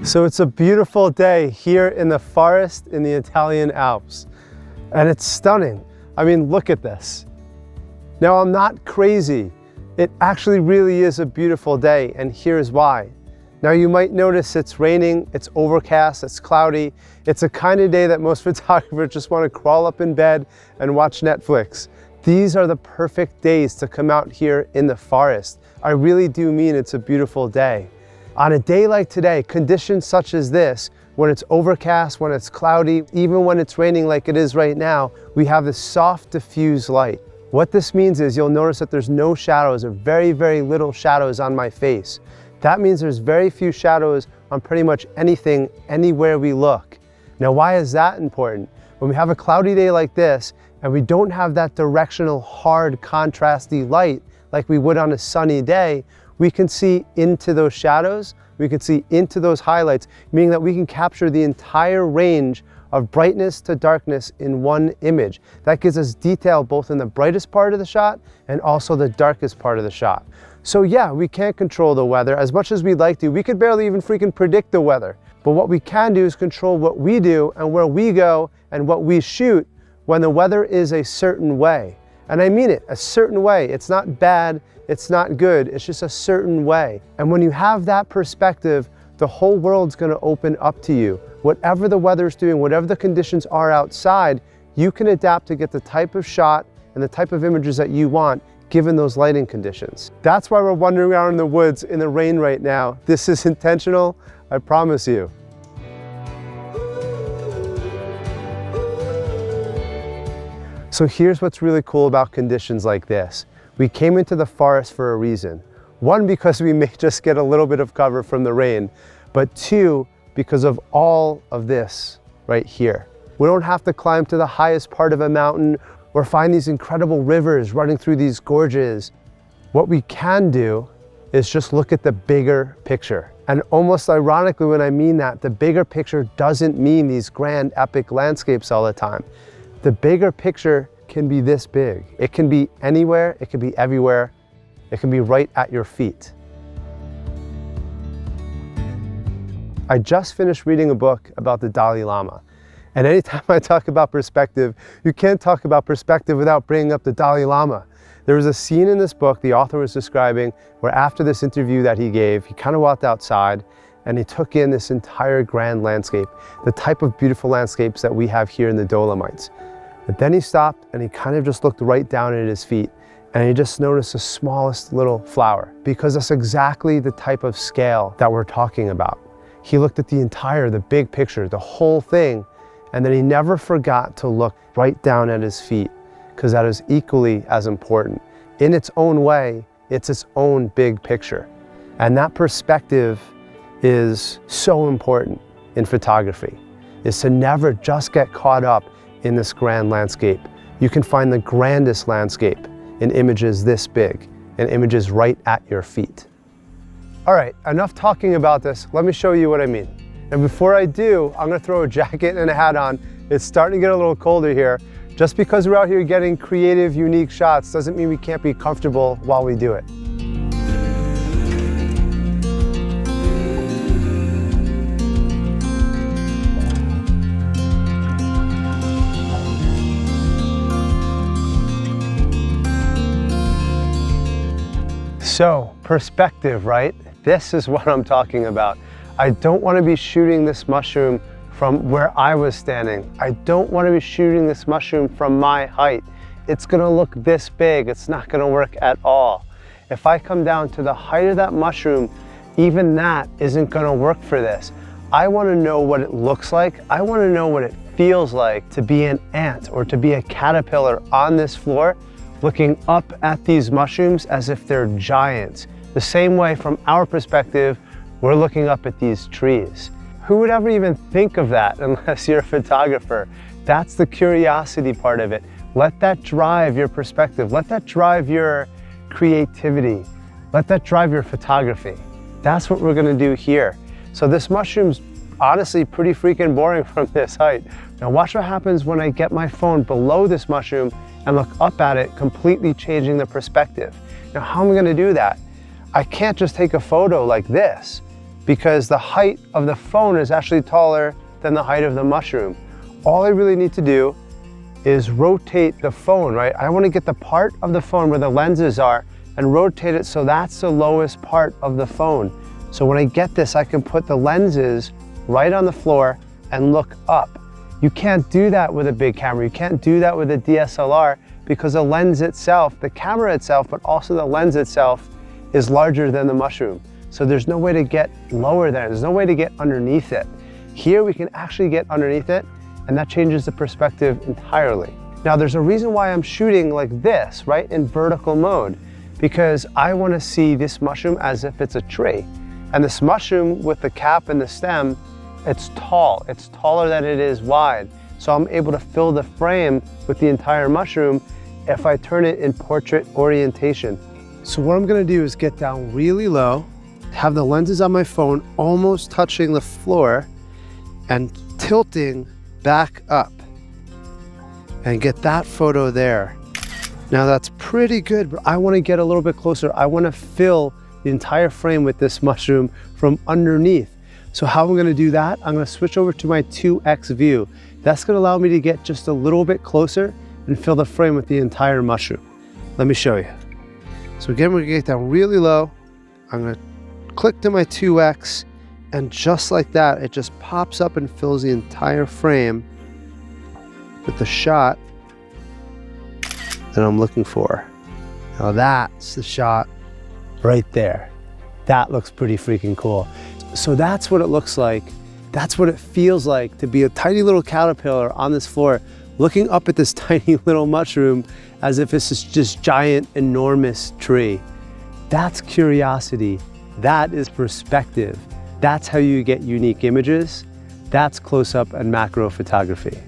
So it's a beautiful day here in the forest in the Italian Alps, and it's stunning. I mean, look at this. Now, I'm not crazy. It actually really is a beautiful day, and here's why. Now, you might notice it's raining, it's overcast, it's cloudy. It's a kind of day that most photographers just want to crawl up in bed and watch Netflix. These are the perfect days to come out here in the forest. I really do mean it's a beautiful day. On a day like today, conditions such as this, when it's overcast, when it's cloudy, even when it's raining like it is right now, we have this soft diffuse light. What this means is you'll notice that there's no shadows or very, very little shadows on my face. That means there's very few shadows on pretty much anything, anywhere we look. Now, why is that important? When we have a cloudy day like this and we don't have that directional, hard, contrasty light like we would on a sunny day, we can see into those shadows, we can see into those highlights, meaning that we can capture the entire range of brightness to darkness in one image. That gives us detail both in the brightest part of the shot and also the darkest part of the shot. So yeah, we can't control the weather as much as we'd like to. We could barely even freaking predict the weather. But what we can do is control what we do and where we go and what we shoot when the weather is a certain way. And I mean it, a certain way. It's not bad, it's not good, it's just a certain way. And when you have that perspective, the whole world's gonna open up to you. Whatever the weather's doing, whatever the conditions are outside, you can adapt to get the type of shot and the type of images that you want given those lighting conditions. That's why we're wandering around in the woods in the rain right now. This is intentional, I promise you. So here's what's really cool about conditions like this. We came into the forest for a reason. One, because we may just get a little bit of cover from the rain, but two, because of all of this right here. We don't have to climb to the highest part of a mountain or find these incredible rivers running through these gorges. What we can do is just look at the bigger picture. And almost ironically, when I mean that, the bigger picture doesn't mean these grand epic landscapes all the time. The bigger picture can be this big. It can be anywhere, it can be everywhere, it can be right at your feet. I just finished reading a book about the Dalai Lama. And anytime I talk about perspective, you can't talk about perspective without bringing up the Dalai Lama. There was a scene in this book the author was describing where after this interview that he gave, he kind of walked outside and he took in this entire grand landscape, the type of beautiful landscapes that we have here in the Dolomites. But then he stopped and he kind of just looked right down at his feet and he just noticed the smallest little flower, because that's exactly the type of scale that we're talking about. He looked at the big picture, the whole thing, and then he never forgot to look right down at his feet, because that is equally as important. In its own way, it's its own big picture. And that perspective is so important in photography, is to never just get caught up in this grand landscape. You can find the grandest landscape in images this big, in images right at your feet. All right, enough talking about this. Let me show you what I mean. And before I do, I'm gonna throw a jacket and a hat on. It's starting to get a little colder here. Just because we're out here getting creative, unique shots doesn't mean we can't be comfortable while we do it. So, perspective, right? This is what I'm talking about. I don't want to be shooting this mushroom from where I was standing. I don't want to be shooting this mushroom from my height. It's going to look this big. It's not going to work at all. If I come down to the height of that mushroom, even that isn't going to work for this. I want to know what it looks like. I want to know what it feels like to be an ant or to be a caterpillar on this floor, looking up at these mushrooms as if they're giants. The same way from our perspective, we're looking up at these trees. Who would ever even think of that unless you're a photographer? That's the curiosity part of it. Let that drive your perspective. Let that drive your creativity. Let that drive your photography. That's what we're gonna do here. So this mushroom's honestly pretty freaking boring from this height. Now watch what happens when I get my phone below this mushroom and look up at it, completely changing the perspective. Now how am I gonna do that? I can't just take a photo like this. because the height of the phone is actually taller than the height of the mushroom. All I really need to do is rotate the phone, right? I want to get the part of the phone where the lenses are and rotate it so that's the lowest part of the phone. So when I get this, I can put the lenses right on the floor and look up. You can't do that with a big camera. You can't do that with a DSLR because the lens itself, the camera itself, but also the lens itself is larger than the mushroom. So there's no way to get lower there. There's no way to get underneath it. Here we can actually get underneath it, and that changes the perspective entirely. Now there's a reason why I'm shooting like this, right, in vertical mode, because I want to see this mushroom as if it's a tree. And this mushroom with the cap and the stem, it's tall. It's taller than it is wide. So I'm able to fill the frame with the entire mushroom if I turn it in portrait orientation. So what I'm going to do is get down really low, have the lenses on my phone almost touching the floor, and tilting back up and get that photo there. Now that's pretty good, but I want to get a little bit closer. I want to fill the entire frame with this mushroom from underneath. So how I'm going to do that, I'm going to switch over to my 2x view. That's going to allow me to get just a little bit closer and fill the frame with the entire mushroom. Let me show you. So again, we're going to get down really low. I'm going to click to my 2x, and just like that, it just pops up and fills the entire frame with the shot that I'm looking for. Now that's the shot right there. That looks pretty freaking cool. So that's what it looks like. That's what it feels like to be a tiny little caterpillar on this floor, looking up at this tiny little mushroom as if it's this giant, enormous tree. That's curiosity. That is perspective. That's how you get unique images. That's close-up and macro photography.